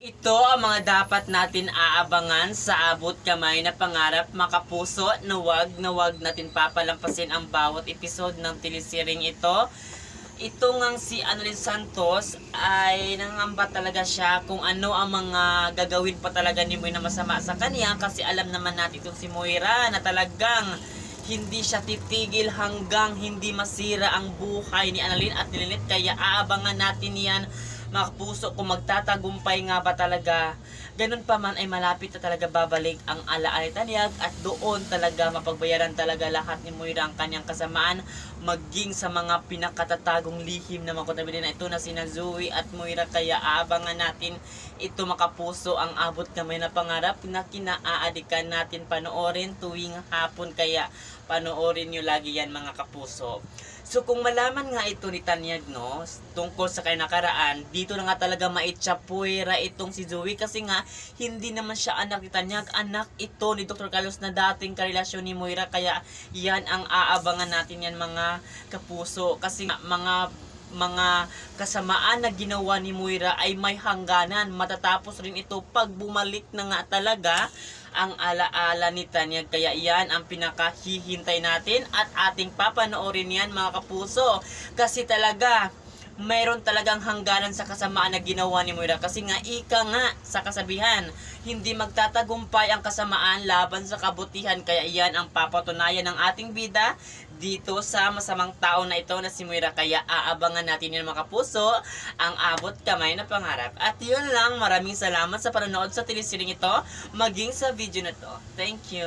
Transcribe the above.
Ito ang mga dapat natin aabangan sa abot kamay na pangarap, mga kapuso, na wag natin papalampasin ang bawat episode ng telesering ito. Ito ngang si Annalyn Santos ay nangamba talaga siya kung ano ang mga gagawin pa talaga ni Moy na masama sa kanya, kasi alam naman natin itong si Moira na talagang hindi siya titigil hanggang hindi masira ang buhay ni Annalyn at ni Lynette. Kaya aabangan natin yan, mga puso, kung magtatagumpay nga ba talaga. Ganun pa man ay malapit na talaga babalik ang alaala ni Tanyag at doon talaga mapagbayaran talaga lahat ni Moira ang kanyang kasamaan, maging sa mga pinakatatagong lihim na mga kontrabida na ito na sina Zoe at Moira. Kaya aabangan natin ito, mga kapuso, ang abot kamay na pangarap na kinaaadikan natin panoorin tuwing hapon. Kaya panoorin nyo lagi yan, mga kapuso. So kung malaman nga ito ni Tanyag, no, tungkol sa kay nakaraan, dito na nga talaga maitsapuera itong si Zoe, kasi nga hindi naman siya anak ni Tanyag, anak ito ni Dr. Carlos na dating karelasyon ni Moira. Kaya yan ang aabangan natin yan, mga kapuso, kasi mga kasamaan na ginawa ni Moira ay may hangganan. Matatapos rin ito pag bumalik na nga talaga ang alaala ni Tanyag. Kaya yan ang pinakahihintay natin at ating papanoorin yan, mga kapuso, kasi talaga mayroon talagang hangganan sa kasamaan na ginawa ni Moira. Kasi nga ika nga sa kasabihan, hindi magtatagumpay ang kasamaan laban sa kabutihan. Kaya iyan ang papatunayan ng ating bida dito sa masamang tao na ito na si Moira. Kaya aabangan natin yan, mga kapuso, ang abot kamay na pangarap. At yun lang, maraming salamat sa panonood sa telesering ito, maging sa video na to. Thank you!